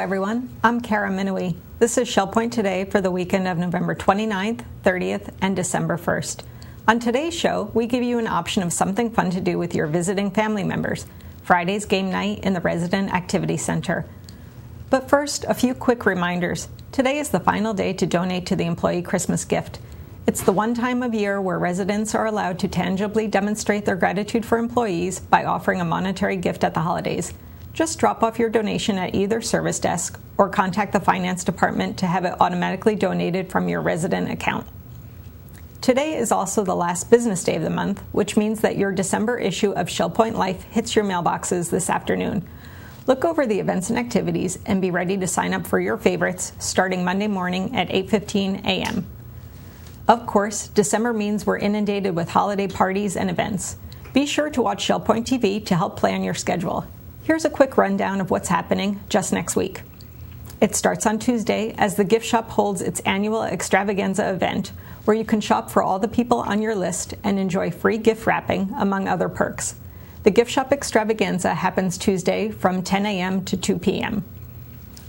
everyone. I'm Kara Minoui. This is Shell Point Today for the weekend of November 29th, 30th, and December 1st. On today's show, we give you an option of something fun to do with your visiting family members. Friday's game night in the Resident Activity Center. But first, a few quick reminders. Today is the final day to donate to the Employee Christmas Gift. It's the one time of year where residents are allowed to tangibly demonstrate their gratitude for employees by offering a monetary gift at the holidays. Just drop off your donation at either service desk or contact the finance department to have it automatically donated from your resident account. Today is also the last business day of the month, which means that your December issue of Shell Point Life hits your mailboxes this afternoon. Look over the events and activities and be ready to sign up for your favorites starting Monday morning at 8:15 a.m. Of course, December means we're inundated with holiday parties and events. Be sure to watch Shell Point TV to help plan your schedule. Here's a quick rundown of what's happening just next week. It starts on Tuesday as the gift shop holds its annual extravaganza event, where you can shop for all the people on your list and enjoy free gift wrapping, among other perks. The gift shop extravaganza happens Tuesday from 10 a.m. to 2 p.m.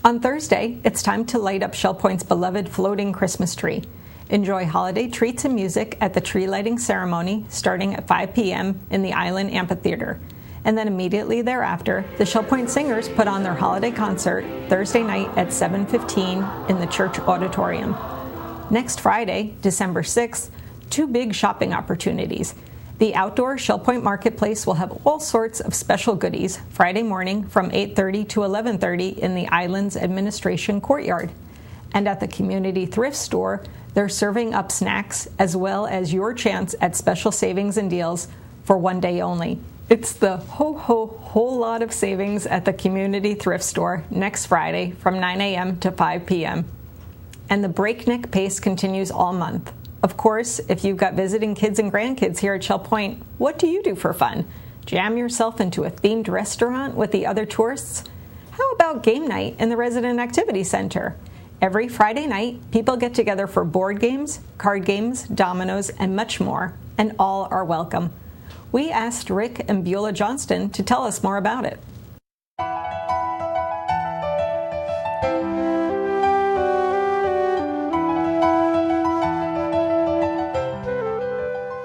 On Thursday, it's time to light up Shell Point's beloved floating Christmas tree. Enjoy holiday treats and music at the tree lighting ceremony starting at 5 p.m. in the Island Amphitheater. And then immediately thereafter, the Shell Point Singers put on their holiday concert Thursday night at 7:15 in the church auditorium. Next Friday, December 6th, two big shopping opportunities. The outdoor Shell Point Marketplace will have all sorts of special goodies Friday morning from 8:30 to 11:30 in the island's administration courtyard. And at the community thrift store, they're serving up snacks as well as your chance at special savings and deals for one day only. It's the whole lot of savings at the community thrift store next Friday from 9 a.m. to 5 p.m. And the breakneck pace continues all month. Of course, if you've got visiting kids and grandkids here at Shell Point, what do you do for fun? Jam yourself into a themed restaurant with the other tourists? How about game night in the Resident Activity Center? Every Friday night, people get together for board games, card games, dominoes, and much more, and all are welcome. We asked Rick and Beulah Johnston to tell us more about it.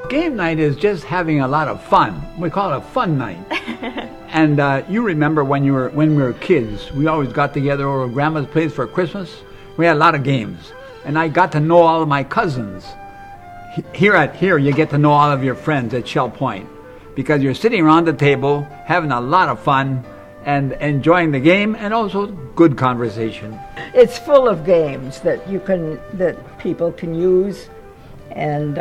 Game night is just having a lot of fun. We call it a fun night. And you remember when we were kids, we always got together over at Grandma's place for Christmas. We had a lot of games, and I got to know all of my cousins. Here you get to know all of your friends at Shell Point, because you're sitting around the table having a lot of fun and enjoying the game and also good conversation. It's full of games that people can use and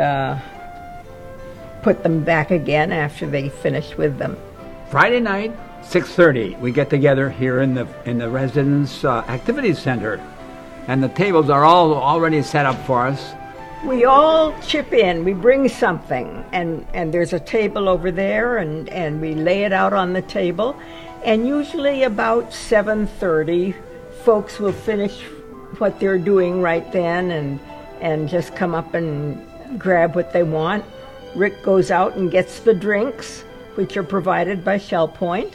put them back again after they finish with them. Friday night, 6:30, we get together here in the Residence Activity Center, and the tables are all already set up for us. We all chip in, we bring something, and there's a table over there, and we lay it out on the table, and usually about 7:30, folks will finish what they're doing right then and just come up and grab what they want. Rick goes out and gets the drinks, which are provided by Shell Point,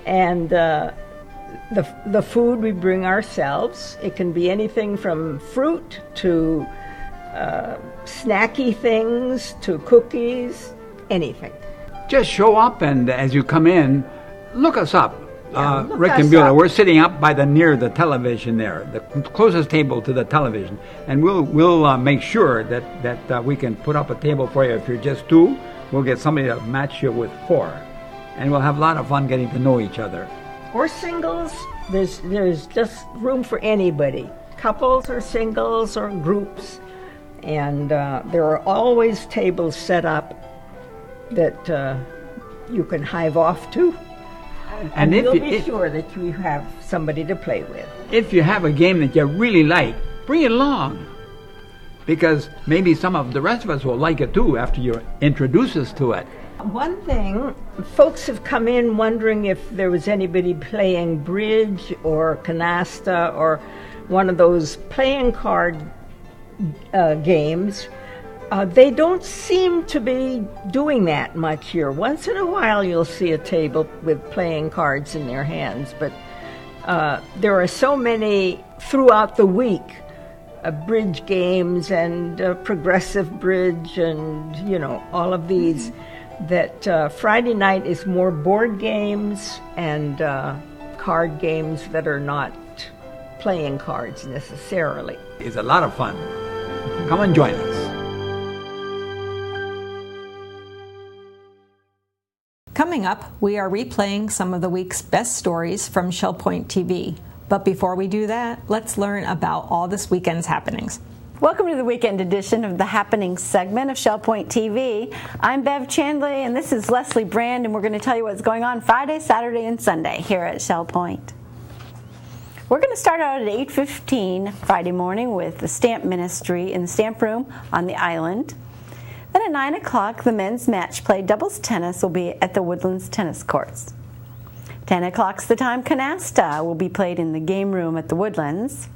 and the food we bring ourselves. It can be anything from fruit to snacky things to cookies, anything. Just show up, and as you come in, look us up. Look Rick us and Beulah, up. we're sitting up by near the television there, the closest table to the television, and we'll make sure that we can put up a table for you. If you're just two, we'll get somebody to match you with four, and we'll have a lot of fun getting to know each other. Or singles. There's just room for anybody, couples or singles or groups. And there are always tables set up that you can hive off to. And you'll be sure that you have somebody to play with. If you have a game that you really like, bring it along. Because maybe some of the rest of us will like it too after you introduce us to it. One thing, folks have come in wondering if there was anybody playing bridge or canasta or one of those playing card games. They don't seem to be doing that much here. Once in a while you'll see a table with playing cards in their hands, but there are so many throughout the week, bridge games and progressive bridge and, all of these, that Friday night is more board games and card games that are not playing cards necessarily. It's a lot of fun. Come and join us. Coming up, we are replaying some of the week's best stories from Shell Point TV. But before we do that, let's learn about all this weekend's happenings. Welcome to the weekend edition of the Happenings segment of Shell Point TV. I'm Bev Chandley, and this is Leslie Brand, and we're going to tell you what's going on Friday, Saturday, and Sunday here at Shell Point. We're going to start out at 8:15 Friday morning with the Stamp Ministry in the Stamp Room on the island. Then at 9 o'clock, the men's match play doubles tennis will be at the Woodlands tennis courts. 10 o'clock's the time canasta will be played in the game room at the Woodlands.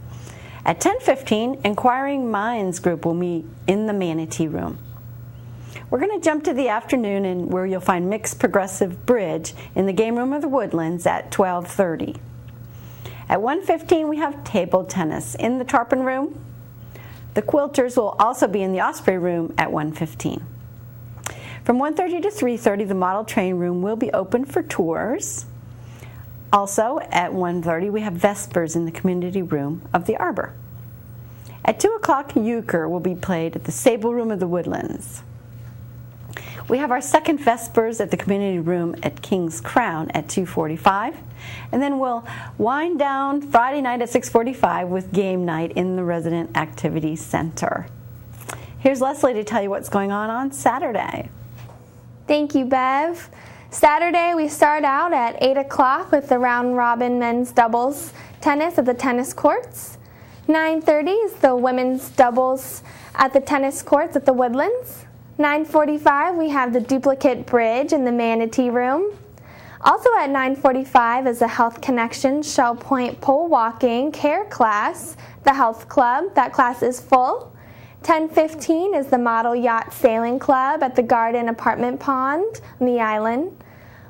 At 10:15, Inquiring Minds group will meet in the Manatee Room. We're going to jump to the afternoon and where you'll find mixed progressive bridge in the game room of the Woodlands at 12:30. At 1:15, we have table tennis in the Tarpon Room. The Quilters will also be in the Osprey Room at 1:15. From 1:30 to 3:30, the Model Train Room will be open for tours. Also, at 1:30, we have Vespers in the Community Room of the Arbor. At 2 o'clock, Euchre will be played at the Sable Room of the Woodlands. We have our second Vespers at the Community Room at King's Crown at 2:45. And then we'll wind down Friday night at 6:45 with game night in the Resident Activity Center. Here's Leslie to tell you what's going on Saturday. Thank you, Bev. Saturday, we start out at 8 o'clock with the round robin men's doubles tennis at the tennis courts. 9:30 is the women's doubles at the tennis courts at the Woodlands. 9:45, we have the duplicate bridge in the Manatee Room. Also at 9:45 is the Health Connection Shell Point pole walking care class, the Health Club. That class is full. 10:15 is the Model Yacht Sailing Club at the Garden Apartment Pond on the island.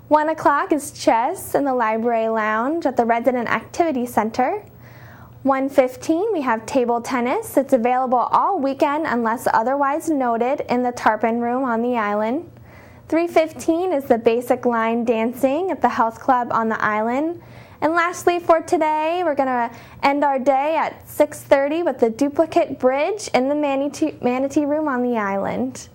1 o'clock is chess in the Library Lounge at the Resident Activity Center. 1:15 we have table tennis. It's available all weekend unless otherwise noted in the Tarpon Room on the island. 3:15 is the basic line dancing at the Health Club on the island. And lastly for today, we're going to end our day at 6:30 with the duplicate bridge in the Manatee Room on the island.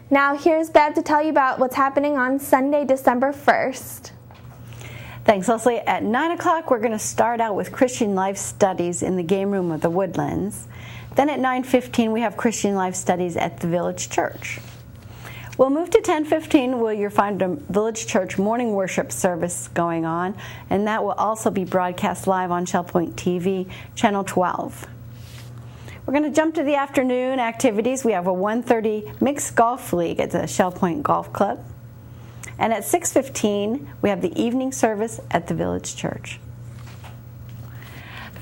Now here's Bev to tell you about what's happening on Sunday, December 1st. Thanks, Leslie. At 9 o'clock, we're going to start out with Christian Life Studies in the game room of the Woodlands. Then at 9:15, we have Christian Life Studies at the Village Church. We'll move to 10:15 where you'll find a Village Church morning worship service going on, and that will also be broadcast live on Shell Point TV, Channel 12. We're going to jump to the afternoon activities. We have a 1:30 mixed golf league at the Shell Point Golf Club. And at 6:15, we have the evening service at the Village Church.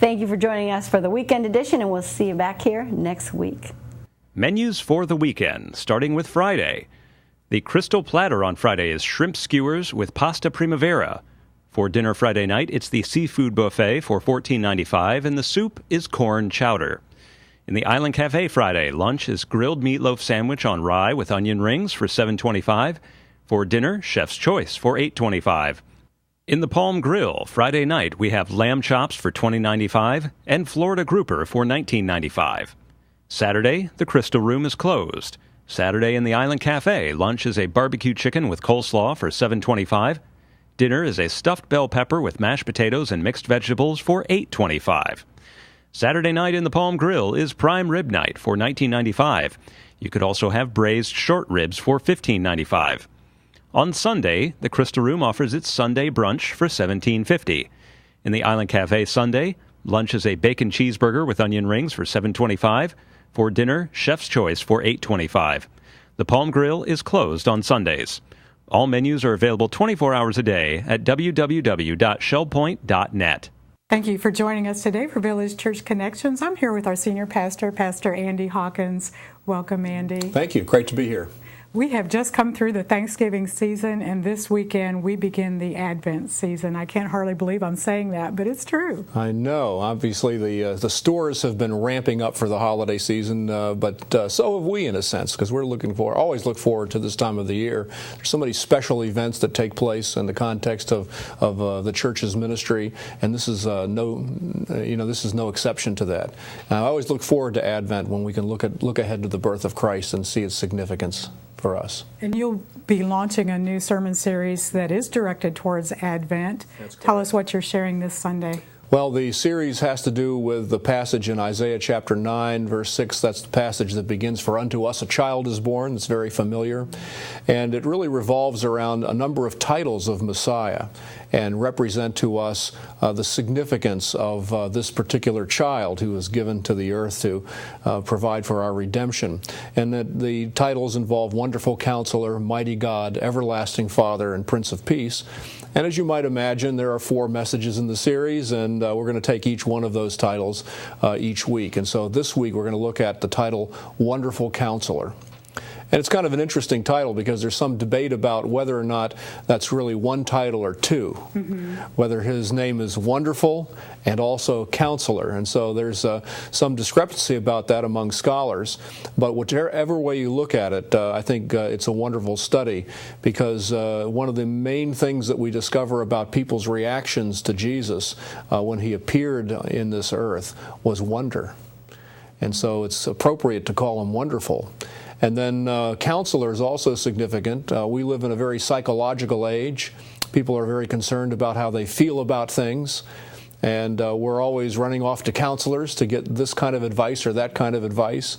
Thank you for joining us for the weekend edition, and we'll see you back here next week. Menus for the weekend, starting with Friday. The Crystal Platter on Friday is shrimp skewers with pasta primavera. For dinner Friday night, it's the seafood buffet for $14.95, and the soup is corn chowder. In the Island Cafe Friday, lunch is grilled meatloaf sandwich on rye with onion rings for $7.25. For dinner, Chef's Choice for $8.25. In the Palm Grill, Friday night, we have lamb chops for $20.95 and Florida grouper for $19.95. Saturday, the Crystal Room is closed. Saturday in the Island Cafe, lunch is a barbecue chicken with coleslaw for $7.25. Dinner is a stuffed bell pepper with mashed potatoes and mixed vegetables for $8.25. Saturday night in the Palm Grill is prime rib night for $19.95. You could also have braised short ribs for $15.95. On Sunday, the Crystal Room offers its Sunday brunch for $17.50. In the Island Cafe Sunday, lunch is a bacon cheeseburger with onion rings for $7.25. For dinner, Chef's Choice for $8.25. The Palm Grill is closed on Sundays. All menus are available 24 hours a day at www.shellpoint.net. Thank you for joining us today for Village Church Connections. I'm here with our senior pastor, Pastor Andy Hawkins. Welcome, Andy. Thank you. Great to be here. We have just come through the Thanksgiving season, and this weekend we begin the Advent season. I can't hardly believe I'm saying that, but it's true. I know. Obviously, the stores have been ramping up for the holiday season, but so have we in a sense, because we're always look forward to this time of the year. There's so many special events that take place in the context of the church's ministry, and this is no exception to that. I always look forward to Advent when we can look ahead to the birth of Christ and see its significance for us. And you'll be launching a new sermon series that is directed towards Advent. Tell us what you're sharing this Sunday. Well, the series has to do with the passage in Isaiah chapter 9, verse 6. That's the passage that begins, "For unto us a child is born." It's very familiar. And it really revolves around a number of titles of Messiah and represent to us the significance of this particular child who was given to the earth to provide for our redemption. And that the titles involve Wonderful Counselor, Mighty God, Everlasting Father, and Prince of Peace. And as you might imagine, there are 4 messages in the series, and we're going to take each one of those titles each week. And so this week we're going to look at the title Wonderful Counselor. And it's kind of an interesting title because there's some debate about whether or not that's really one title or 2, whether his name is Wonderful and also Counselor. And so there's some discrepancy about that among scholars. But whichever way you look at it, I think it's a wonderful study because one of the main things that we discover about people's reactions to Jesus when he appeared in this earth was wonder. And so it's appropriate to call him wonderful. And then counselor is also significant. We live in a very psychological age. People are very concerned about how they feel about things. And we're always running off to counselors to get this kind of advice or that kind of advice.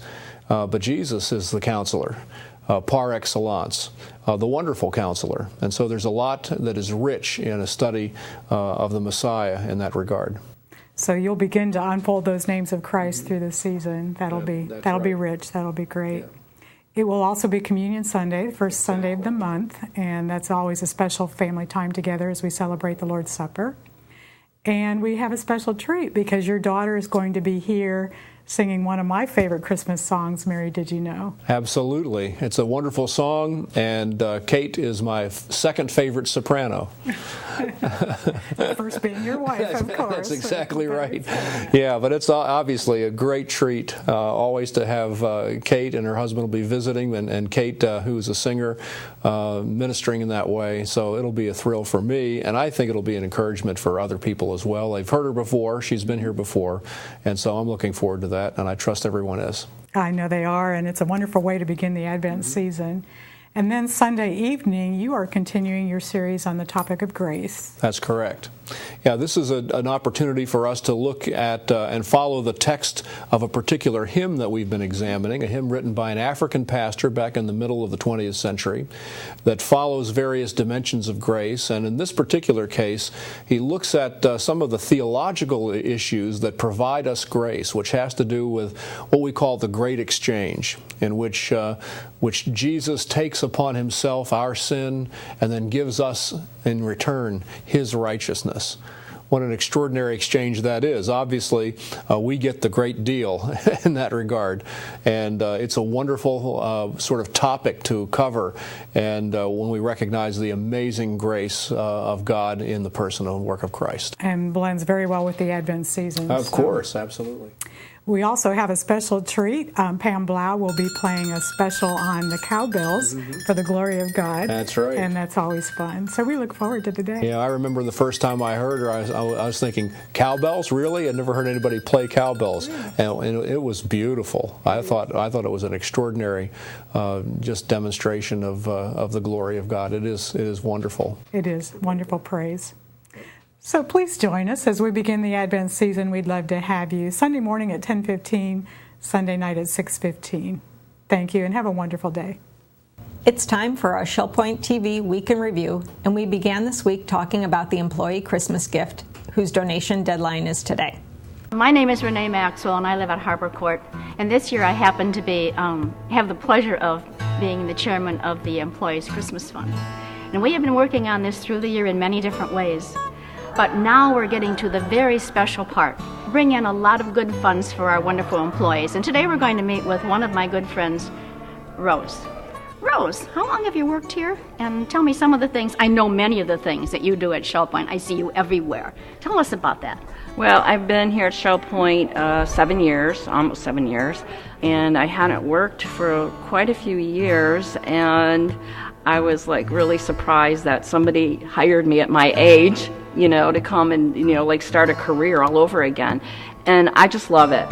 But Jesus is the counselor, par excellence, the wonderful counselor. And so there's a lot that is rich in a study of the Messiah in that regard. So you'll begin to unfold those names of Christ through the season. That'll be rich. That'll be great. Yeah. It will also be Communion Sunday, the first Sunday of the month, and that's always a special family time together as we celebrate the Lord's Supper. And we have a special treat because your daughter is going to be here singing one of my favorite Christmas songs, Mary, Did You Know? Absolutely. It's a wonderful song, and Kate is my second favorite soprano. First being your wife, of course. That's exactly right. Yeah, but it's obviously a great treat always to have Kate and her husband will be visiting, and Kate, who's a singer, ministering in that way. So it'll be a thrill for me, and I think it'll be an encouragement for other people as well. They've heard her before. She's been here before, and so I'm looking forward to that, and I trust everyone is. I know they are, and it's a wonderful way to begin the Advent season. And then Sunday evening, you are continuing your series on the topic of grace. That's correct. Yeah, this is an opportunity for us to look at and follow the text of a particular hymn that we've been examining, a hymn written by an African pastor back in the middle of the 20th century that follows various dimensions of grace. And in this particular case, he looks at some of the theological issues that provide us grace, which has to do with what we call the Great Exchange, in which Jesus takes upon himself our sin and then gives us in return his righteousness. What an extraordinary exchange that is. Obviously, we get the great deal in that regard, and it's a wonderful sort of topic to cover, and when we recognize the amazing grace of God in the person and work of Christ. And blends very well with the Advent season. Of course, absolutely. We also have a special treat. Pam Beulah will be playing a special on the cowbells for the glory of God. That's right. And that's always fun. So we look forward to the day. Yeah, I remember the first time I heard her, I was thinking, cowbells? Really? I'd never heard anybody play cowbells. And it was beautiful. I thought it was an extraordinary just demonstration of the glory of God. It is wonderful. It is wonderful praise. So please join us as we begin the Advent season. We'd love to have you Sunday morning at 10:15, Sunday night at 6:15. Thank you and have a wonderful day. It's time for our ShellPoint TV Week in Review, and we began this week talking about the employee Christmas gift, whose donation deadline is today. My name is Renee Maxwell, and I live at Harbor Court. And this year I happen to be have the pleasure of being the chairman of the Employees Christmas Fund. And we have been working on this through the year in many different ways. But now we're getting to the very special part. Bring in a lot of good funds for our wonderful employees. And today we're going to meet with one of my good friends, Rose. Rose, how long have you worked here? And tell me some of the things. I know many of the things that you do at Shell Point. I see you everywhere. Tell us about that. Well, I've been here at Shell Point 7 years, almost 7 years, and I hadn't worked for quite a few years, and I was like really surprised that somebody hired me at my age, you know, to come and, you know, like start a career all over again. And I just love it.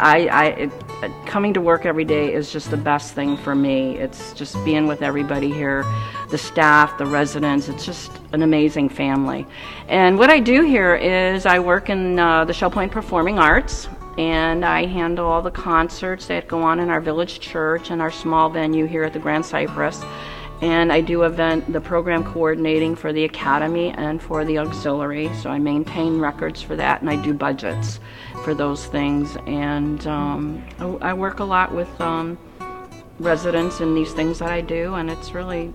Coming to work every day is just the best thing for me. It's just being with everybody here, the staff, the residents. It's just an amazing family. And what I do here is I work in the Shell Point Performing Arts, and I handle all the concerts that go on in our village church and our small venue here at the Grand Cypress. And I do the program coordinating for the academy and for the auxiliary. So I maintain records for that, and I do budgets for those things. And I work a lot with residents in these things that I do, and it's really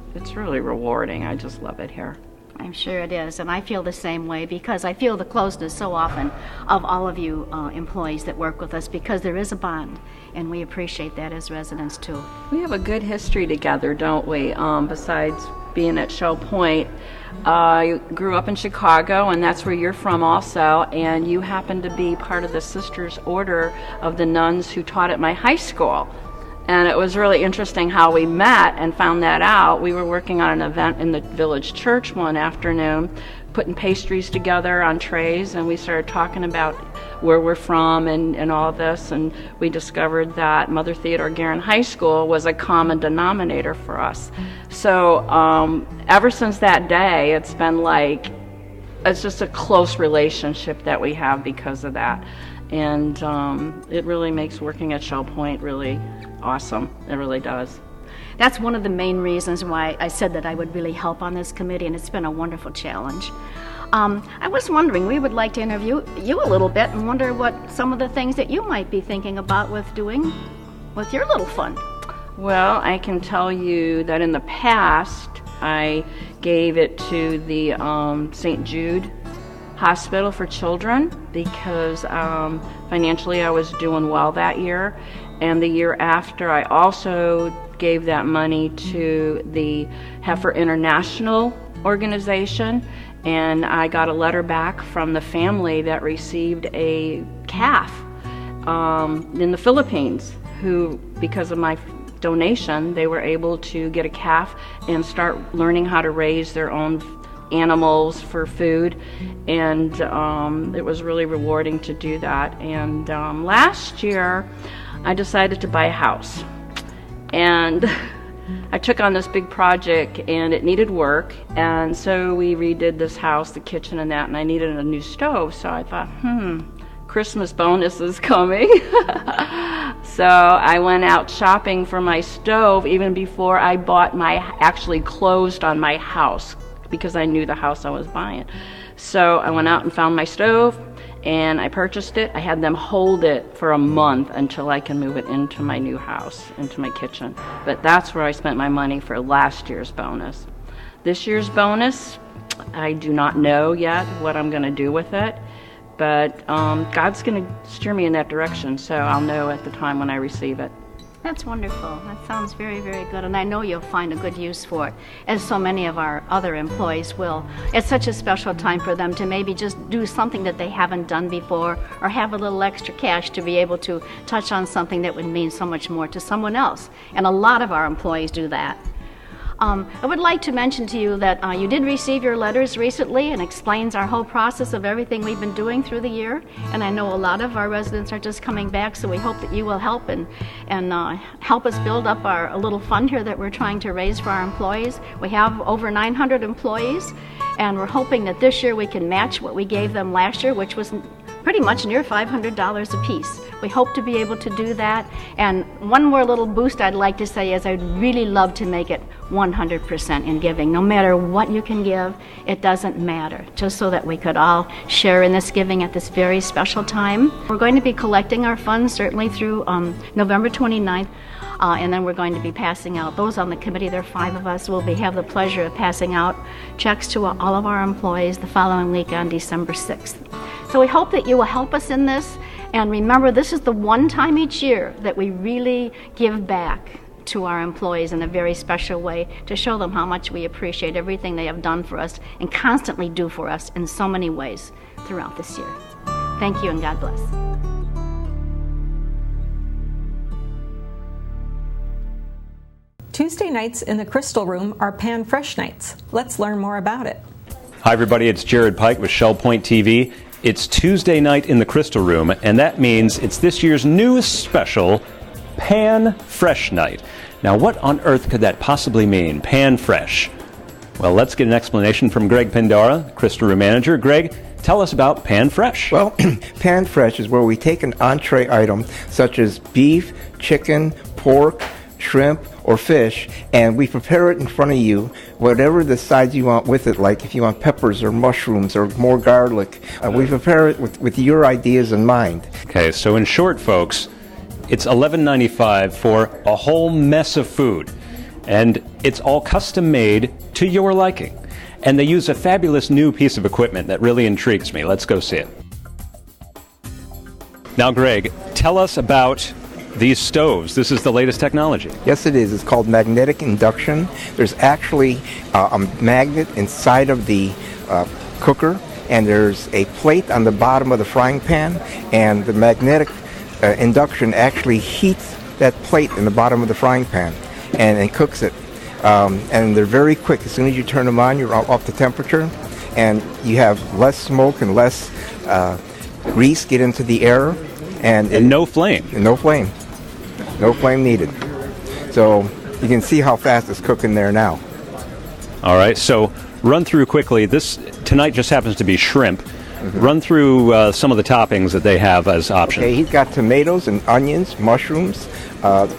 rewarding. I just love it here. I'm sure it is, and I feel the same way because I feel the closeness so often of all of you employees that work with us, because there is a bond, and we appreciate that as residents too. We have a good history together, don't we? Besides being at Shell Point, I grew up in Chicago, and that's where you're from also, and you happen to be part of the Sisters Order of the nuns who taught at my high school. And it was really interesting how we met and found that out. We were working on an event in the village church one afternoon, putting pastries together on trays, and we started talking about where we're from and all this, and we discovered that Mother Theodore Guerin High School was a common denominator for us. So ever since that day, it's been like, it's just a close relationship that we have because of that. And it really makes working at Shell Point really awesome. It really does. That's one of the main reasons why I said that I would really help on this committee, and it's been a wonderful challenge. I was wondering, we would like to interview you a little bit and wonder what some of the things that you might be thinking about with doing with your little fund. Well, I can tell you that in the past, I gave it to the St. Jude Hospital for Children because financially I was doing well that year. And the year after, I also gave that money to the Heifer International organization, and I got a letter back from the family that received a calf in the Philippines, who, because of my donation, they were able to get a calf and start learning how to raise their own animals for food, and it was really rewarding to do that. And last year, I decided to buy a house, and I took on this big project, and it needed work, and so we redid this house, the kitchen and that, and I needed a new stove, so I thought, Christmas bonus is coming. So I went out shopping for my stove even before I actually closed on my house, because I knew the house I was buying. So I went out and found my stove, and I purchased it. I had them hold it for a month until I can move it into my new house, into my kitchen. But that's where I spent my money for last year's bonus. This year's bonus, I do not know yet what I'm going to do with it, but God's going to steer me in that direction, so I'll know at the time when I receive it. That's wonderful. That sounds very, very good, and I know you'll find a good use for it, as so many of our other employees will. It's such a special time for them to maybe just do something that they haven't done before, or have a little extra cash to be able to touch on something that would mean so much more to someone else, and a lot of our employees do that. I would like to mention to you that you did receive your letters recently, and explains our whole process of everything we've been doing through the year. And I know a lot of our residents are just coming back, so we hope that you will help and help us build up our little fund here that we're trying to raise for our employees. We have over 900 employees, and we're hoping that this year we can match what we gave them last year, which was pretty much near $500 a piece. We hope to be able to do that. And one more little boost I'd like to say is I'd really love to make it 100% in giving. No matter what you can give, it doesn't matter, just so that we could all share in this giving at this very special time. We're going to be collecting our funds certainly through November 29th. And then we're going to be passing out, those on the committee, there are 5 of us, will have the pleasure of passing out checks to all of our employees the following week on December 6th. So we hope that you will help us in this, and remember, this is the one time each year that we really give back to our employees in a very special way to show them how much we appreciate everything they have done for us and constantly do for us in so many ways throughout this year. Thank you and God bless. Tuesday nights in the Crystal Room are Pan Fresh nights. Let's learn more about it. Hi everybody, it's Jared Pike with Shell Point TV. It's Tuesday night in the Crystal Room, and that means it's this year's newest special, Pan Fresh Night. Now what on earth could that possibly mean, Pan Fresh? Well, let's get an explanation from Greg Pindara, Crystal Room Manager. Greg, tell us about Pan Fresh. Well, Pan Fresh is where we take an entree item such as beef, chicken, pork, shrimp, or fish, and we prepare it in front of you, whatever the sides you want with it, like if you want peppers or mushrooms or more garlic. We prepare it with your ideas in mind. Okay, so in short, folks, it's $11.95 for a whole mess of food, and it's all custom made to your liking. And they use a fabulous new piece of equipment that really intrigues me. Let's go see it. Now, Greg, tell us about these stoves. This is the latest technology. Yes, it is. It's called magnetic induction. There's actually a magnet inside of the cooker, and there's a plate on the bottom of the frying pan, and the magnetic induction actually heats that plate in the bottom of the frying pan and cooks it. And they're very quick. As soon as you turn them on, you're off the temperature, and you have less smoke and less grease get into the air. And no flame. No flame. No flame needed. So you can see how fast it's cooking there now. All right, so run through quickly. This tonight just happens to be shrimp. Mm-hmm. Run through some of the toppings that they have as options. Okay, he's got tomatoes and onions, mushrooms.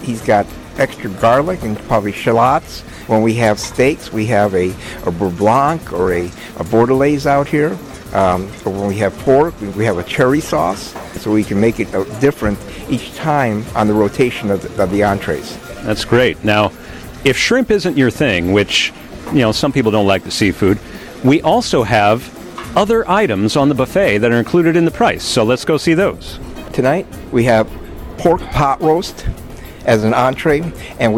He's got extra garlic and probably shallots. When we have steaks, we have a beurre blanc or a bordelaise out here. When we have pork, we have a cherry sauce, so we can make it different each time on the rotation of the entrees. That's great. Now, if shrimp isn't your thing, which, some people don't like the seafood, we also have other items on the buffet that are included in the price. So let's go see those. Tonight, we have pork pot roast as an entree, and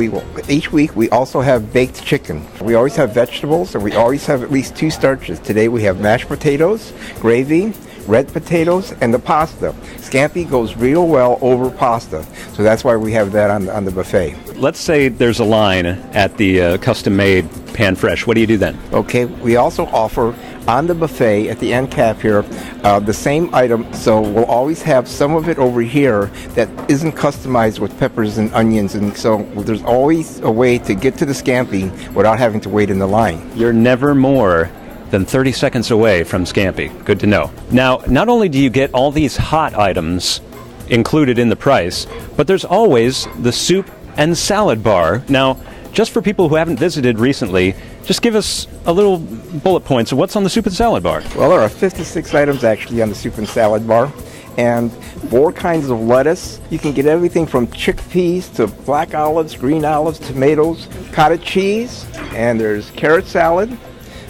each week we also have baked chicken. We always have vegetables, and we always have at least 2 starches. Today we have mashed potatoes, gravy, red potatoes, and the pasta. Scampi goes real well over pasta, so that's why we have that on the buffet. Let's say there's a line at the custom-made Pan Fresh. What do you do then? Okay, we also offer on the buffet at the end cap here the same item, so we'll always have some of it over here that isn't customized with peppers and onions, and so there's always a way to get to the scampi without having to wait in the line. You're never more than 30 seconds away from scampi. Good to know. Now, not only do you get all these hot items included in the price, but there's always the soup and salad bar. Now, just for people who haven't visited recently, just give us a little bullet points of what's on the soup and salad bar. Well, there are 56 items actually on the soup and salad bar, and 4 kinds of lettuce. You can get everything from chickpeas to black olives, green olives, tomatoes, cottage cheese, and there's carrot salad.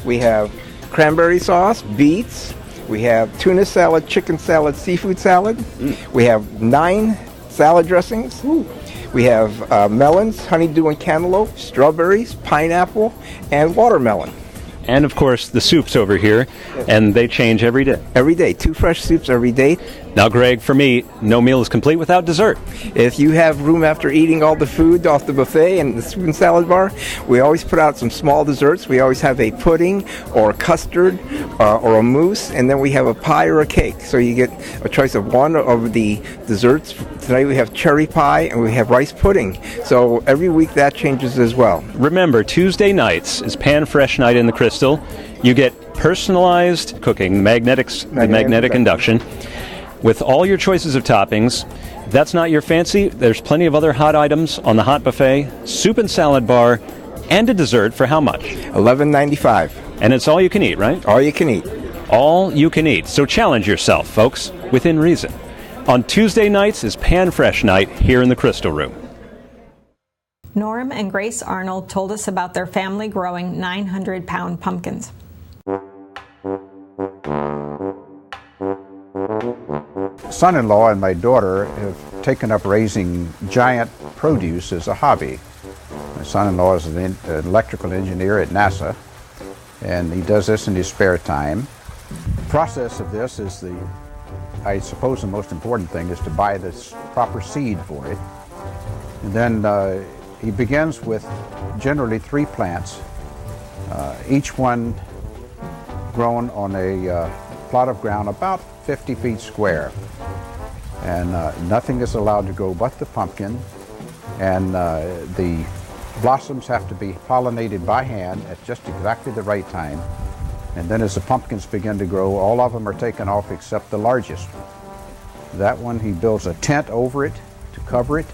We have cranberry sauce, beets. We have tuna salad, chicken salad, seafood salad. We have 9 salad dressings. We have melons, honeydew and cantaloupe, strawberries, pineapple, and watermelon. And, of course, the soups over here, and they change every day. Every day. 2 fresh soups every day. Now, Greg, for me, no meal is complete without dessert. If you have room after eating all the food off the buffet and the soup and salad bar, we always put out some small desserts. We always have a pudding or a custard or a mousse, and then we have a pie or a cake. So you get a choice of one of the desserts. Tonight we have cherry pie and we have rice pudding. So every week that changes as well. Remember, Tuesday nights is Pan Fresh Night in the Crystal. You get personalized cooking, magnetic induction, with all your choices of toppings. If that's not your fancy, there's plenty of other hot items on the hot buffet, soup and salad bar, and a dessert for how much? $11.95. And it's all you can eat, right? All you can eat. All you can eat. So challenge yourself, folks, within reason. On Tuesday nights is Pan Fresh Night here in the Crystal Room. Norm and Grace Arnold told us about their family growing 900-pound pumpkins. Son-in-law and my daughter have taken up raising giant produce as a hobby. My son-in-law is an electrical engineer at NASA, and he does this in his spare time. The process of this is I suppose the most important thing is to buy this proper seed for it. And then he begins with generally 3 plants, each one grown on a plot of ground about 50 feet square. And nothing is allowed to grow but the pumpkin, and the blossoms have to be pollinated by hand at just exactly the right time. And then as the pumpkins begin to grow, all of them are taken off except the largest. That one, he builds a tent over it to cover it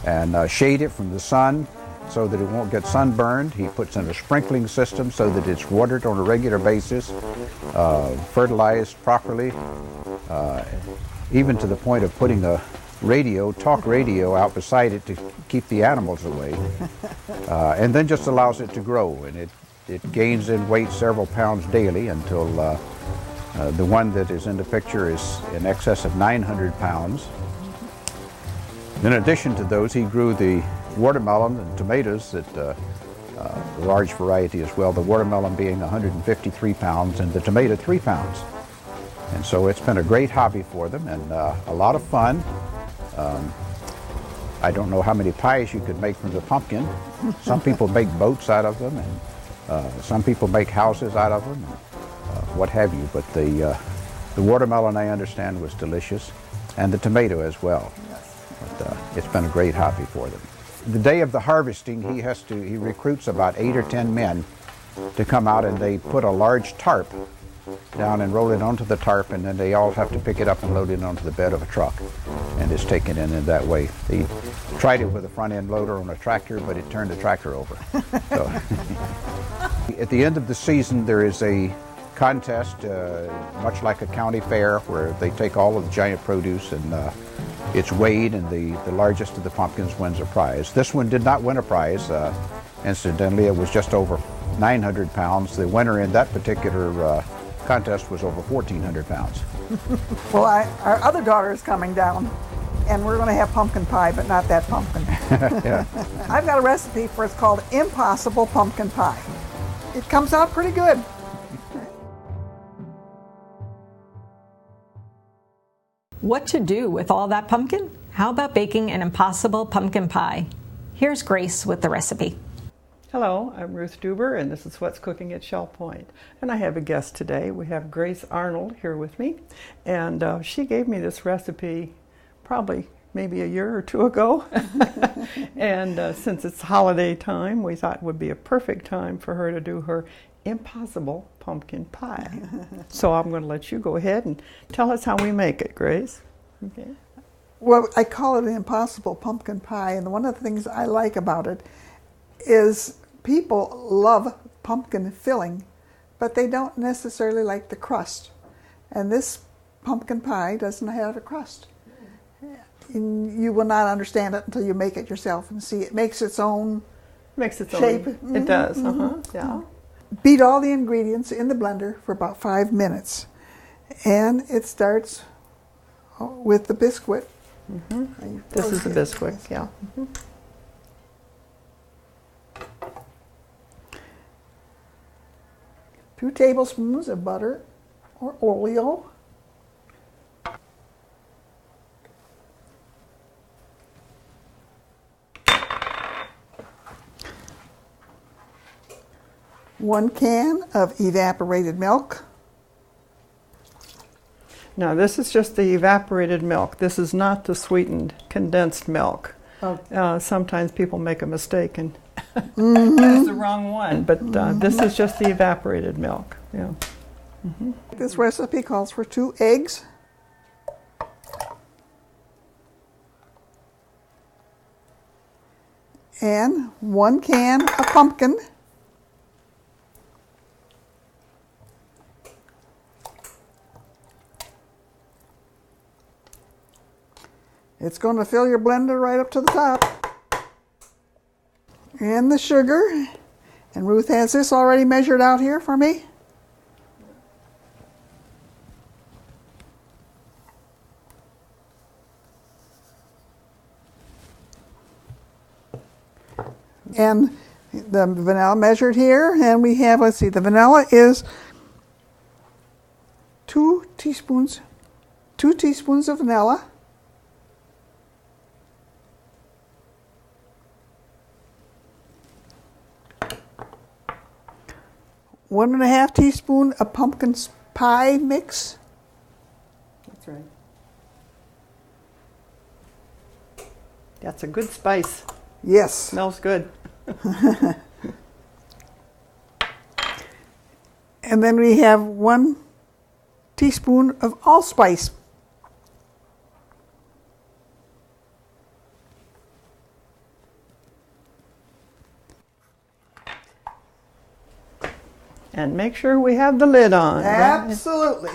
and shade it from the sun so that it won't get sunburned. He puts in a sprinkling system so that it's watered on a regular basis, fertilized properly, even to the point of putting a talk radio out beside it to keep the animals away, and then just allows it to grow, and it gains in weight several pounds daily until the one that is in the picture is in excess of 900 pounds. In addition to those, he grew the watermelon and tomatoes at a large variety as well, the watermelon being 153 pounds and the tomato 3 pounds. And so it's been a great hobby for them and a lot of fun. I don't know how many pies you could make from the pumpkin. Some people make boats out of them, and some people make houses out of them, and what have you. But the watermelon, I understand, was delicious, and the tomato as well. But it's been a great hobby for them. The day of the harvesting, he recruits about 8 or 10 men to come out, and they put a large tarp down and roll it onto the tarp, and then they all have to pick it up and load it onto the bed of a truck, and it's taken in that way. He tried it with a front end loader on a tractor, but it turned the tractor over. So at the end of the season, there is a contest, much like a county fair, where they take all of the giant produce and it's weighed, and the largest of the pumpkins wins a prize. This one did not win a prize. Incidentally, it was just over 900 pounds. The winner in that particular contest was over 1,400 pounds. Well, our other daughter is coming down, and we're going to have pumpkin pie, but not that pumpkin. Yeah. I've got a recipe for it's called Impossible Pumpkin Pie. It comes out pretty good. What to do with all that pumpkin? How about baking an impossible pumpkin pie? Here's Grace with the recipe. Hello, I'm Ruth Duber, and this is What's Cooking at Shell Point. And I have a guest today. We have Grace Arnold here with me, and she gave me this recipe probably maybe a year or 2 ago. And since it's holiday time, we thought it would be a perfect time for her to do her impossible pumpkin pie. So I'm going to let you go ahead and tell us how we make it, Grace. Okay. Well, I call it an impossible pumpkin pie, and one of the things I like about it is people love pumpkin filling, but they don't necessarily like the crust. And this pumpkin pie doesn't have a crust. And you will not understand it until you make it yourself and see it makes its own shape. It does. Yeah. Beat all the ingredients in the blender for about 5 minutes. And it starts with the biscuit. This is the biscuit, yeah. 2 tablespoons of butter or oil. One can of evaporated milk. Now this is just the evaporated milk. This is not the sweetened condensed milk. Oh. Sometimes people make a mistake and use the wrong one, but this is just the evaporated milk. Yeah. This recipe calls for 2 eggs, and 1 can of pumpkin, it's going to fill your blender right up to the top, and the sugar, and Ruth has this already measured out here for me. And the vanilla measured here, and we have, let's see, the vanilla is 2 teaspoons of vanilla. One and a half teaspoon of pumpkin pie mix. That's right. That's a good spice. Yes. Smells good. And then we have 1 teaspoon of allspice. And make sure we have the lid on. Absolutely.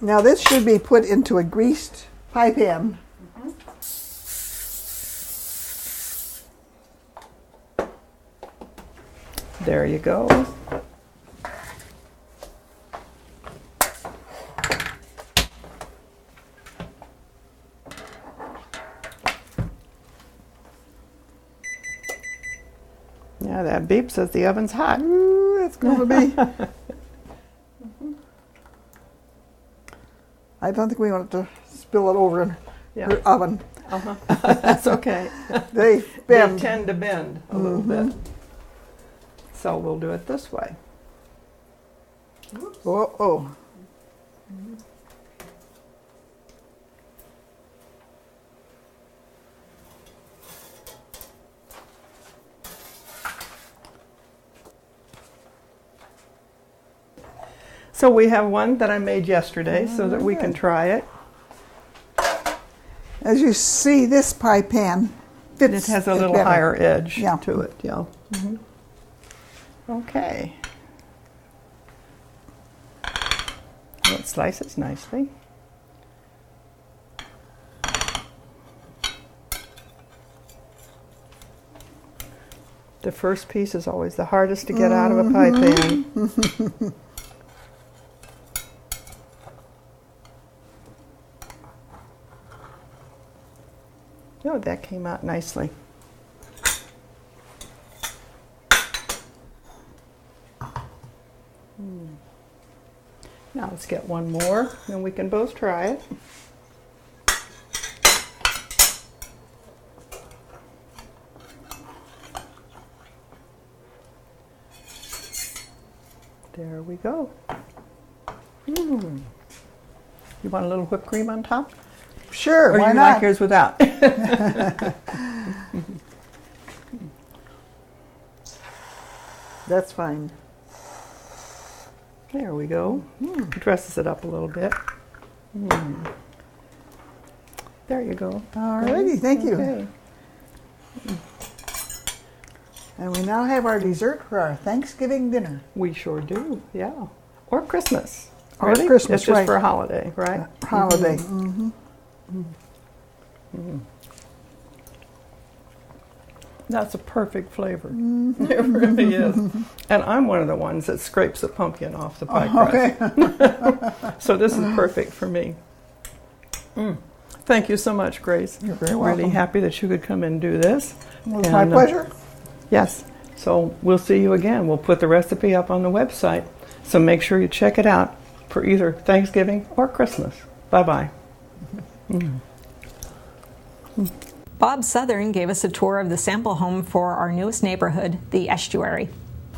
Now this should be put into a greased pie pan. There you go. Yeah, that beep says the oven's hot. Ooh, it's going to be. I don't think we want to spill it over in the oven. That's okay. They bend. They tend to bend a little bit. So we'll do it this way. Oh. So we have one that I made yesterday so that we can try it. As you see, this pie pan fits. It has a little better. higher edge Yeah. to it. Yeah. Okay. It slices nicely. The first piece is always the hardest to get out of a pie pan. Oh, that came out nicely. Now let's get one more, and we can both try it. There we go. You want a little whipped cream on top? Sure, or why you not? like yours without? That's fine. There we go. Dresses it up a little bit. There you go. All righty, thank you. Okay. And we now have our dessert for our Thanksgiving dinner. We sure do, yeah. Or Christmas. Or Really? Christmas, It's just right. for a holiday, right? Holiday. That's a perfect flavor. It really is. And I'm one of the ones that scrapes the pumpkin off the pie crust. So this is perfect for me. Thank you so much, Grace. You're very welcome. Really happy that you could come and do this. Well, it's my pleasure. Yes. So we'll see you again. We'll put the recipe up on the website. So make sure you check it out for either Thanksgiving or Christmas. Bye-bye. Bob Southern gave us a tour of the sample home for our newest neighborhood, the Estuary.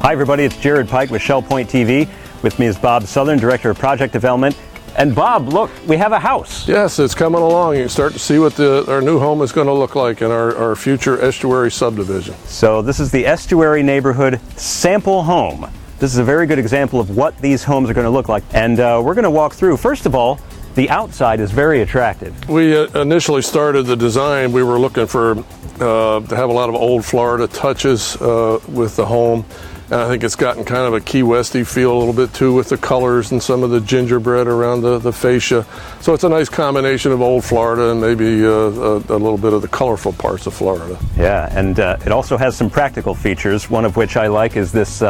Hi, everybody. It's Jared Pike with Shell Point TV. With me is Bob Southern, Director of Project Development. And Bob, look, we have a house. Yes, it's coming along. You can start to see what our new home is going to look like in our future estuary subdivision. So this is the Estuary Neighborhood Sample Home. This is a very good example of what these homes are going to look like. And we're going to walk through. First of all, the outside is very attractive. We initially started the design, we were looking for to have a lot of old Florida touches with the home. And I think it's gotten kind of a Key Westy feel a little bit too with the colors and some of the gingerbread around the fascia. So it's a nice combination of old Florida and maybe a little bit of the colorful parts of Florida. Yeah, and it also has some practical features, one of which I like is this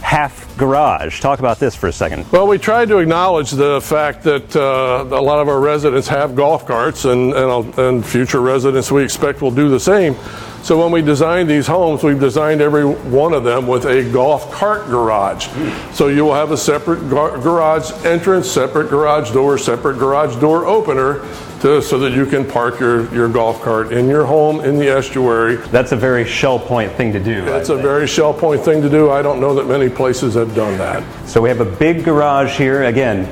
half garage. Talk about this for a second. Well, we tried to acknowledge the fact that a lot of our residents have golf carts, and future residents we expect will do the same. So when we designed these homes, we've designed every one of them with a golf cart garage. So you will have a separate garage entrance, separate garage door opener, so that you can park your golf cart in your home in the estuary. That's a very Shell Point thing to do. It's a very Shell Point thing to do. I don't know that many places have done that. So we have a big garage here, again,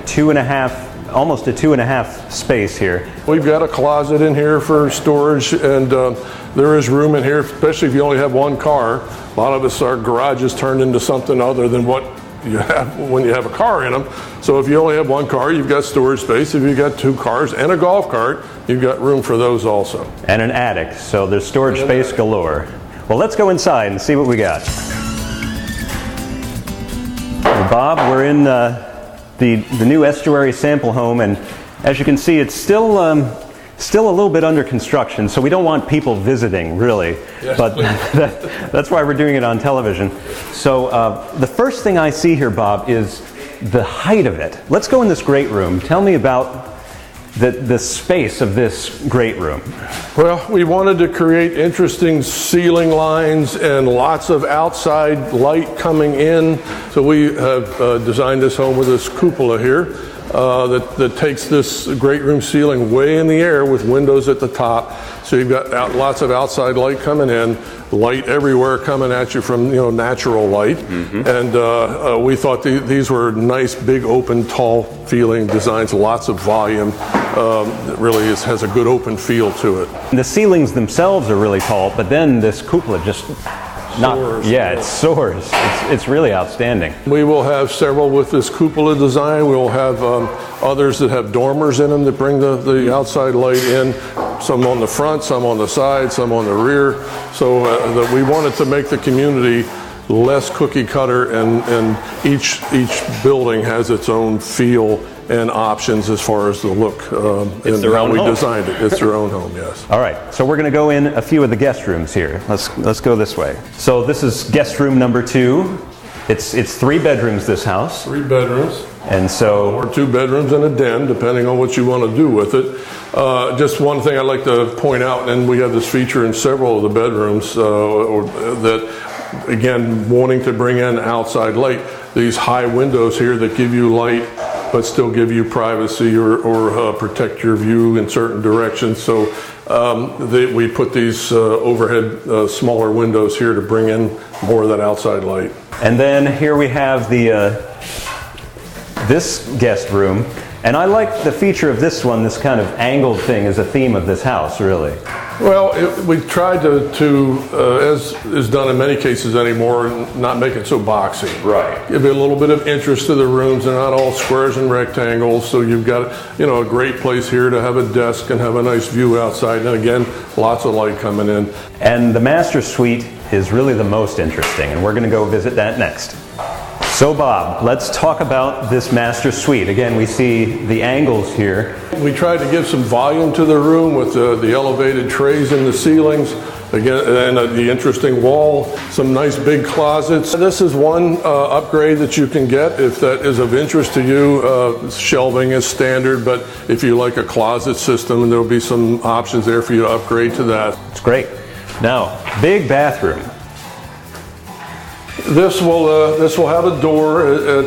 almost a 2.5 space here. We've got a closet in here for storage, and there is room in here, especially if you only have one car. A lot of us, our garages turned into something other than what you have when you have a car in them. So if you only have one car, you've got storage space. If you've got 2 cars and a golf cart, you've got room for those also. And an attic, so there's storage space galore. Well, let's go inside and see what we got. Well, Bob, we're in the new estuary sample home, and as you can see, it's still a little bit under construction, so we don't want people visiting, really. Yes, but that's why we're doing it on television. So the first thing I see here, Bob, is the height of it. Let's go in this great room. Tell me about the space of this great room. Well, we wanted to create interesting ceiling lines and lots of outside light coming in. So we have designed this home with this cupola here. That takes this great room ceiling way in the air with windows at the top. So you've got lots of outside light coming in, light everywhere coming at you from natural light. Mm-hmm. And we thought these were nice, big, open, tall feeling designs, lots of volume. It really has a good open feel to it. The ceilings themselves are really tall, but then this cupola just soars. It soars. It's really outstanding. We will have several with this cupola design. We will have others that have dormers in them that bring the outside light in. Some on the front, some on the side, some on the rear. So that we wanted to make the community less cookie cutter, and each building has its own feel and options as far as the look and how we designed it. It's their own home, yes. All right, so we're going to go in a few of the guest rooms here. Let's go this way. So this is guest room number 2. It's 3 bedrooms, this house. 3 bedrooms. And so, or 2 bedrooms and a den, depending on what you want to do with it. Just one thing I'd like to point out, and we have this feature in several of the bedrooms, that again, wanting to bring in outside light. These high windows here that give you light but still give you privacy or protect your view in certain directions. So we put these overhead smaller windows here to bring in more of that outside light. And then here we have this guest room. And I like the feature of this one, this kind of angled thing is a theme of this house, really. Well, we tried to as is done in many cases anymore, not make it so boxy. Right. Give it a little bit of interest to the rooms. They're not all squares and rectangles, so you've got a great place here to have a desk and have a nice view outside. And again, lots of light coming in. And the master suite is really the most interesting, and we're going to go visit that next. So Bob, let's talk about this master suite. Again, we see the angles here. We tried to give some volume to the room with the elevated trays in the ceilings. Again, and the interesting wall, some nice big closets. This is one upgrade that you can get if that is of interest to you. Shelving is standard, but if you like a closet system, there will be some options there for you to upgrade to that. It's great. Now, big bathroom. This will have a door at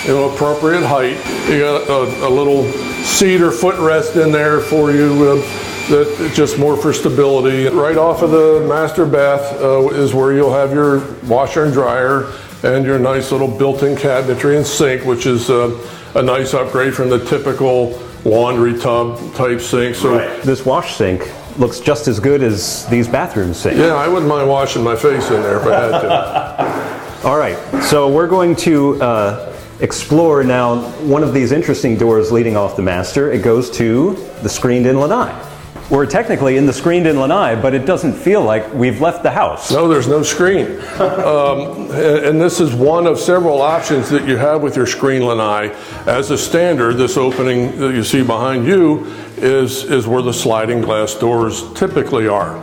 appropriate height. You got a little cedar footrest in there for you. That's just more for stability. Right off of the master bath is where you'll have your washer and dryer and your nice little built-in cabinetry and sink, which is a nice upgrade from the typical laundry tub type sink. So this wash sink looks just as good as these bathroom sinks. Yeah, I wouldn't mind washing my face in there if I had to. All right, so we're going to explore now one of these interesting doors leading off the master. It goes to the screened-in lanai. We're technically in the screened-in lanai, but it doesn't feel like we've left the house. No, there's no screen. And this is one of several options that you have with your screen lanai. As a standard, this opening that you see behind you is where the sliding glass doors typically are.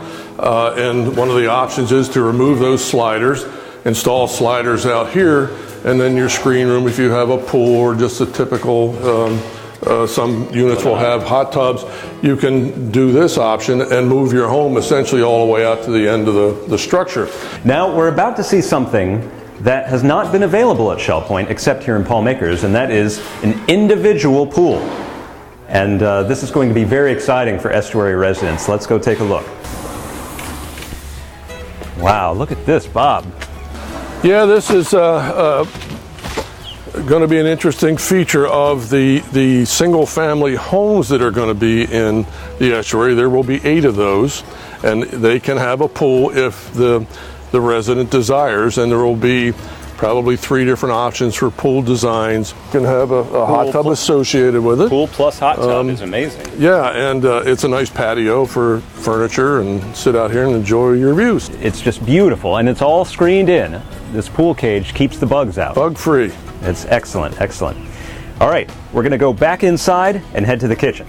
And one of the options is to remove those sliders, install sliders out here, and then your screen room, if you have a pool or just a typical, some units will have hot tubs, you can do this option and move your home essentially all the way out to the end of the structure. Now we're about to see something that has not been available at Shell Point except here in Palm Acres, and that is an individual pool. And this is going to be very exciting for estuary residents. Let's go take a look. Wow, look at this, Bob. Yeah, this is going to be an interesting feature of the single-family homes that are going to be in the estuary. There will be 8 of those, and they can have a pool if the resident desires, and there will be probably 3 different options for pool designs. You can have a hot tub associated with it. Pool plus hot tub is amazing. Yeah, and it's a nice patio for furniture and sit out here and enjoy your views. It's just beautiful, and it's all screened in. This pool cage keeps the bugs out. Bug-free. It's excellent, excellent. All right, we're going to go back inside and head to the kitchen.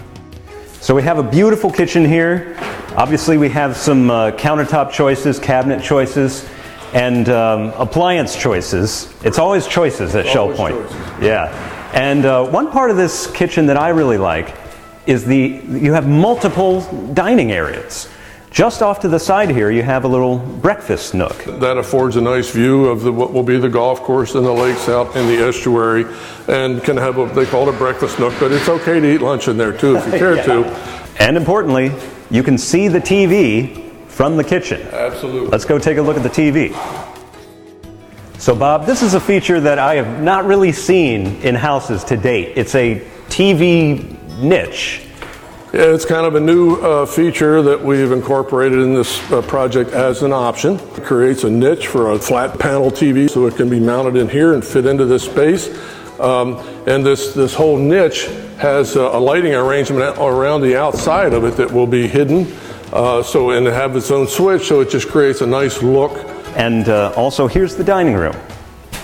So we have a beautiful kitchen here. Obviously, we have some countertop choices, cabinet choices, and appliance choices. It's always choices at Shell Point. Yeah. And one part of this kitchen that I really like is you have multiple dining areas. Just off to the side here, you have a little breakfast nook. That affords a nice view of what will be the golf course and the lakes out in the estuary, and can have what they call a breakfast nook, but it's okay to eat lunch in there too if you care to. And importantly, you can see the TV from the kitchen. Absolutely. Let's go take a look at the TV. So Bob, this is a feature that I have not really seen in houses to date. It's a TV niche. Yeah, it's kind of a new feature that we've incorporated in this project as an option. It creates a niche for a flat panel TV so it can be mounted in here and fit into this space. And this whole niche has a lighting arrangement around the outside of it that will be hidden. And it have its own switch, so it just creates a nice look. And also here's the dining room.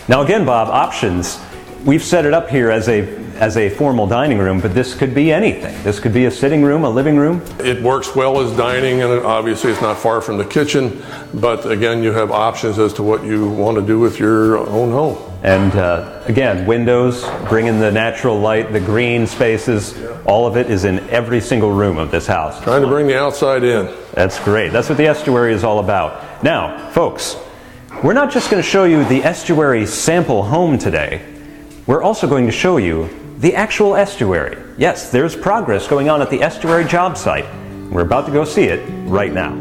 Now again, Bob, options. We've set it up here as a formal dining room, but this could be anything. This could be a sitting room, a living room. It works well as dining, and obviously it's not far from the kitchen, but again, you have options as to what you want to do with your own home. And again, windows, bring in the natural light, the green spaces, all of it is in every single room of this house. Trying to bring the outside in. That's great. That's what the estuary is all about. Now, folks, we're not just going to show you the estuary sample home today. We're also going to show you the actual estuary. Yes, there's progress going on at the estuary job site. We're about to go see it right now.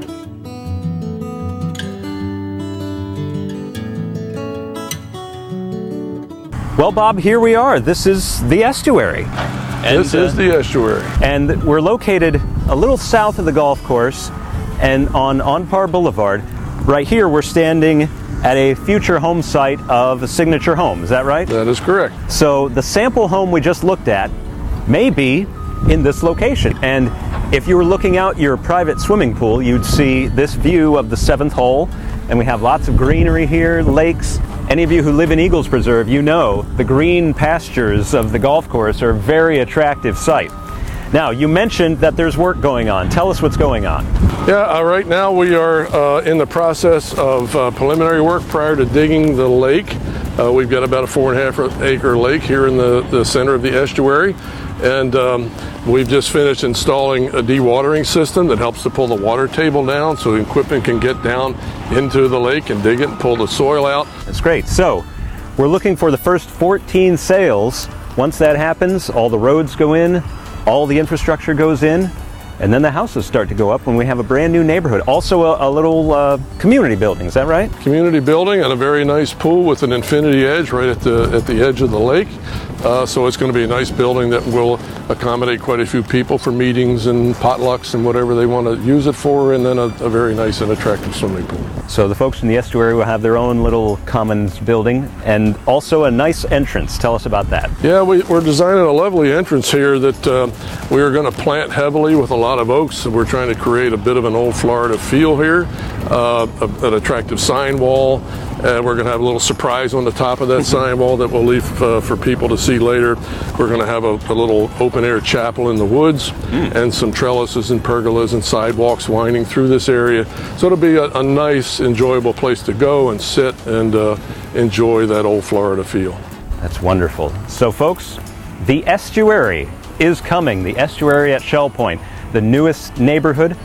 Well, Bob, here we are. This is the estuary. And, this is the estuary. And we're located a little south of the golf course and on Onpar Boulevard. Right here, we're standing at a future home site of a signature home. Is that right? That is correct. So the sample home we just looked at may be in this location. And if you were looking out your private swimming pool, you'd see this view of the 7th hole. And we have lots of greenery here, lakes. Any of you who live in Eagles Preserve, you know the green pastures of the golf course are a very attractive sight. Now, you mentioned that there's work going on. Tell us what's going on. Yeah, right now we are in the process of preliminary work prior to digging the lake. We've got about a 4.5 acre lake here in the center of the estuary. And we've just finished installing a dewatering system that helps to pull the water table down so equipment can get down into the lake and dig it and pull the soil out. That's great. So we're looking for the first 14 sails. Once that happens, all the roads go in, all the infrastructure goes in, and then the houses start to go up when we have a brand new neighborhood. Also a little community building, is that right? Community building and a very nice pool with an infinity edge right at the edge of the lake. So it's going to be a nice building that will accommodate quite a few people for meetings and potlucks and whatever they want to use it for, and then a very nice and attractive swimming pool. So the folks in the estuary will have their own little commons building and also a nice entrance. Tell us about that. Yeah, we're designing a lovely entrance here that we are going to plant heavily with a lot of oaks. We're trying to create a bit of an old Florida feel here, an attractive sign wall. We're going to have a little surprise on the top of that sign wall that we'll leave for people to see later. We're going to have a little open-air chapel in the woods and some trellises and pergolas and sidewalks winding through this area. So it'll be a nice, enjoyable place to go and sit and enjoy that old Florida feel. That's wonderful. So folks, the estuary is coming. The estuary at Shell Point, the newest neighborhood.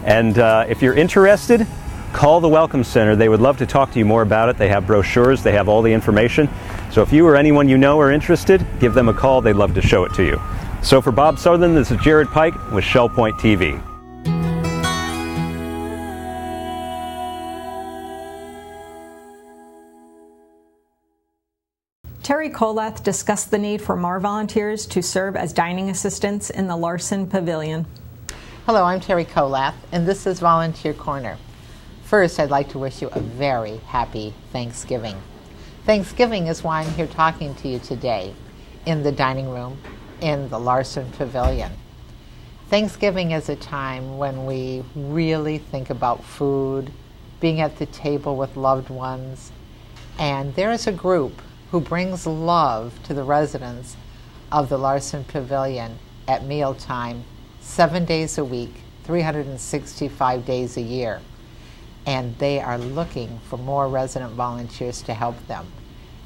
And if you're interested, call the Welcome Center. They would love to talk to you more about it. They have brochures. They have all the information. So if you or anyone you know are interested, give them a call. They'd love to show it to you. So for Bob Sutherland, this is Jared Pike with Shell Point TV. Terry Kolath discussed the need for more volunteers to serve as dining assistants in the Larson Pavilion. Hello, I'm Terry Kolath, and this is Volunteer Corner. First, I'd like to wish you a very happy Thanksgiving. Thanksgiving is why I'm here talking to you today in the dining room in the Larson Pavilion. Thanksgiving is a time when we really think about food, being at the table with loved ones, and there is a group who brings love to the residents of the Larson Pavilion at mealtime 7 days a week, 365 days a year. And they are looking for more resident volunteers to help them.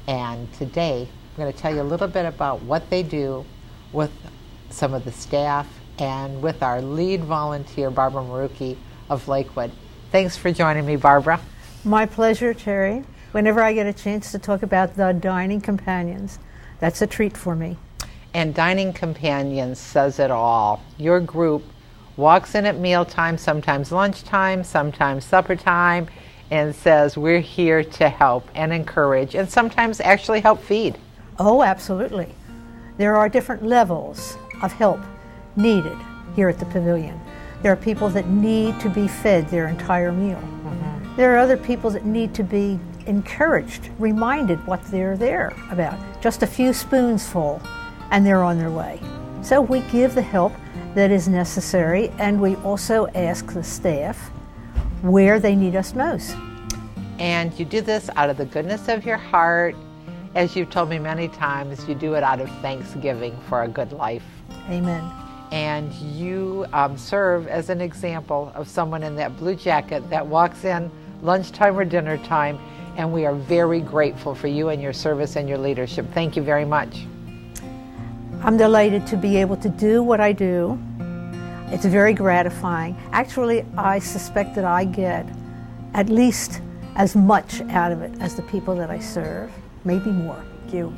And today, I'm going to tell you a little bit about what they do with some of the staff and with our lead volunteer, Barbara Marucki of Lakewood. Thanks for joining me, Barbara. My pleasure, Terry. Whenever I get a chance to talk about the Dining Companions, that's a treat for me. And Dining Companions says it all. Your group walks in at mealtime, sometimes lunchtime, sometimes supper time, and says, we're here to help and encourage, and sometimes actually help feed. Oh, absolutely. There are different levels of help needed here at the pavilion. There are people that need to be fed their entire meal. Mm-hmm. There are other people that need to be encouraged, reminded what they're there about. Just a few spoons full, and they're on their way. So we give the help that is necessary, and we also ask the staff where they need us most. And you do this out of the goodness of your heart. As you've told me many times, you do it out of thanksgiving for a good life. Amen. And you serve as an example of someone in that blue jacket that walks in lunchtime or dinner time, and we are very grateful for you and your service and your leadership. Thank you very much. I'm delighted to be able to do what I do. It's very gratifying. Actually, I suspect that I get at least as much out of it as the people that I serve, maybe more. Thank you.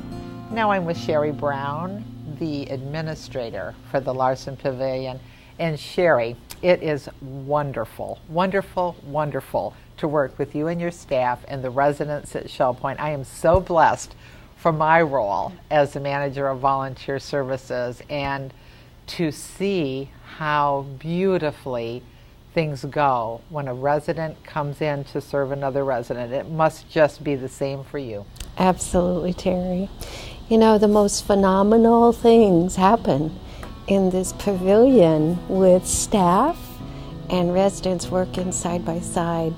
Now I'm with Sherry Brown, the administrator for the Larson Pavilion. And Sherry, it is wonderful, wonderful, wonderful to work with you and your staff and the residents at Shell Point. I am so blessed for my role as the manager of volunteer services, and to see how beautifully things go when a resident comes in to serve another resident. It must just be the same for you. Absolutely, Terry. You know, the most phenomenal things happen in this pavilion with staff and residents working side by side.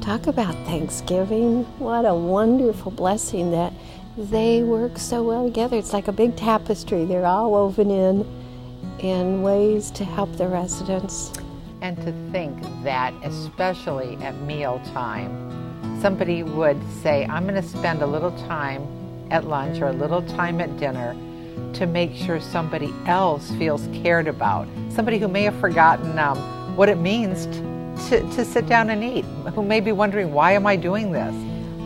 Talk about Thanksgiving. What a wonderful blessing that they work so well together. It's like a big tapestry. They're all woven in ways to help the residents. And to think that, especially at mealtime, somebody would say, I'm going to spend a little time at lunch or a little time at dinner to make sure somebody else feels cared about. Somebody who may have forgotten what it means to sit down and eat, who may be wondering, why am I doing this?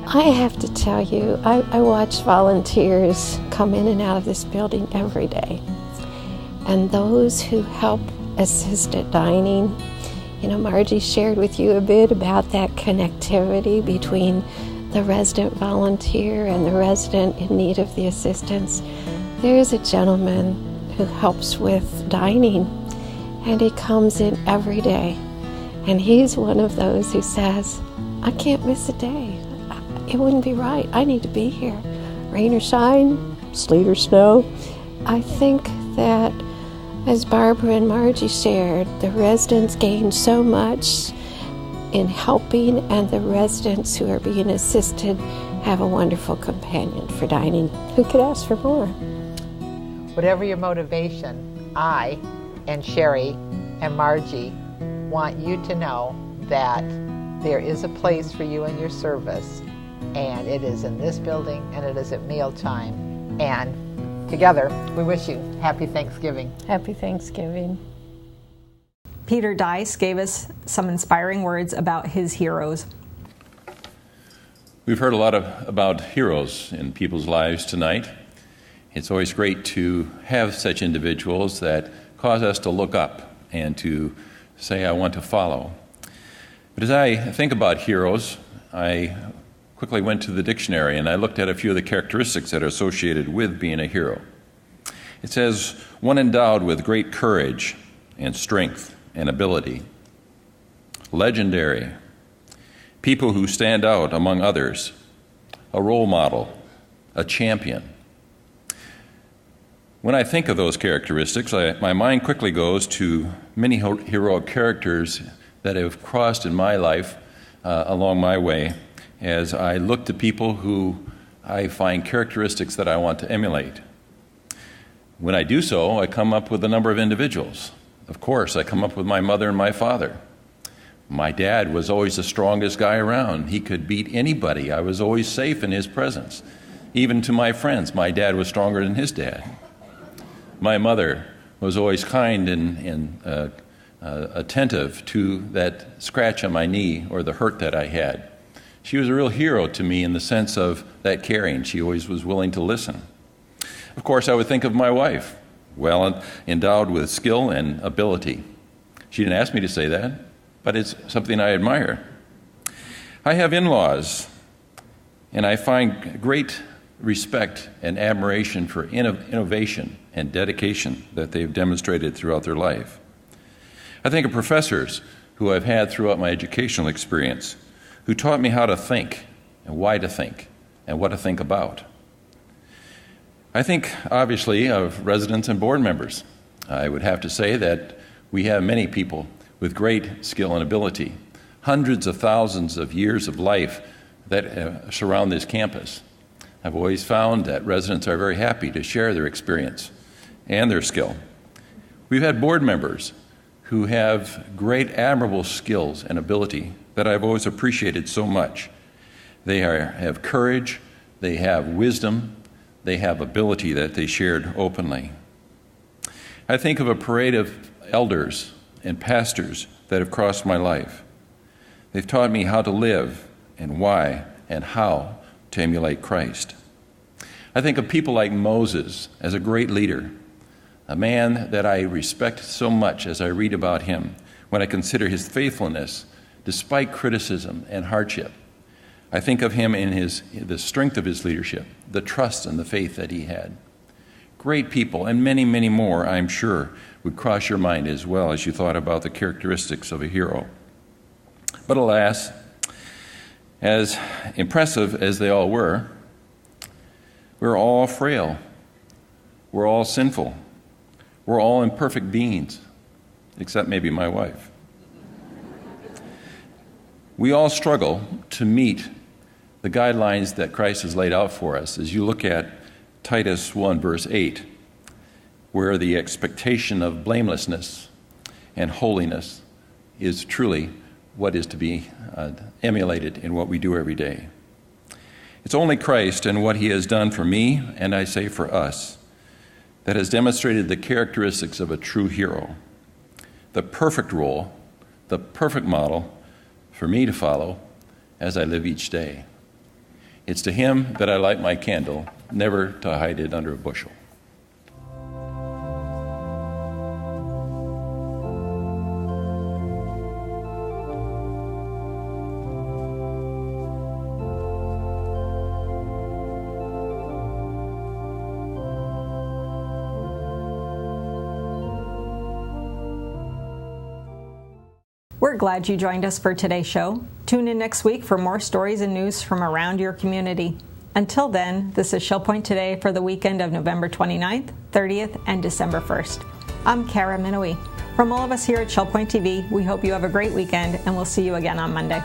I have to tell you, I watch volunteers come in and out of this building every day. And those who help assist at dining, you know, Margie shared with you a bit about that connectivity between the resident volunteer and the resident in need of the assistance. There's a gentleman who helps with dining, and he comes in every day. And he's one of those who says, I can't miss a day. It wouldn't be right. I need to be here. Rain or shine, sleet or snow. I think that, as Barbara and Margie shared, the residents gain so much in helping, and the residents who are being assisted have a wonderful companion for dining. Who could ask for more? Whatever your motivation, I and Sherry and Margie want you to know that there is a place for you in your service, and it is in this building, and it is at mealtime. And together, we wish you happy Thanksgiving. Happy Thanksgiving. Peter Dice gave us some inspiring words about his heroes. We've heard a lot about heroes in people's lives tonight. It's always great to have such individuals that cause us to look up and to say, I want to follow. But as I think about heroes, I quickly went to the dictionary and I looked at a few of the characteristics that are associated with being a hero. It says, one endowed with great courage and strength and ability. Legendary. People who stand out among others. A role model. A champion. When I think of those characteristics, my mind quickly goes to many heroic characters that have crossed in my life along my way as I look to people who I find characteristics that I want to emulate. When I do so, I come up with a number of individuals. Of course, I come up with my mother and my father. My dad was always the strongest guy around. He could beat anybody. I was always safe in his presence. Even to my friends, my dad was stronger than his dad. My mother was always kind and attentive to that scratch on my knee or the hurt that I had. She was a real hero to me in the sense of that caring. She always was willing to listen. Of course, I would think of my wife, well endowed with skill and ability. She didn't ask me to say that, but it's something I admire. I have in-laws, and I find great respect and admiration for innovation and dedication that they've demonstrated throughout their life. I think of professors who I've had throughout my educational experience who taught me how to think and why to think and what to think about. I think, obviously, of residents and board members. I would have to say that we have many people with great skill and ability, hundreds of thousands of years of life that surround this campus. I've always found that residents are very happy to share their experience and their skill. We've had board members who have great, admirable skills and ability that I've always appreciated so much. They have courage, they have wisdom, they have ability that they shared openly. I think of a parade of elders and pastors that have crossed my life. They've taught me how to live and why and how to emulate Christ. I think of people like Moses as a great leader, a man that I respect so much as I read about him when I consider his faithfulness despite criticism and hardship. I think of him in the strength of his leadership, the trust and the faith that he had. Great people, and many, many more, I'm sure, would cross your mind as well as you thought about the characteristics of a hero. But alas, as impressive as they all were, we're all frail. We're all sinful. We're all imperfect beings, except maybe my wife. We all struggle to meet the guidelines that Christ has laid out for us. As you look at Titus 1, verse 8, where the expectation of blamelessness and holiness is truly what is to be emulated in what we do every day. It's only Christ and what he has done for me, and I say for us, that has demonstrated the characteristics of a true hero, the perfect role, the perfect model for me to follow as I live each day. It's to him that I light my candle, never to hide it under a bushel. We're glad you joined us for today's show. Tune in next week for more stories and news from around your community. Until then, this is Shell Point Today for the weekend of November 29th, 30th, and December 1st. I'm Kara Minowie. From all of us here at Shell Point TV, we hope you have a great weekend, and we'll see you again on Monday.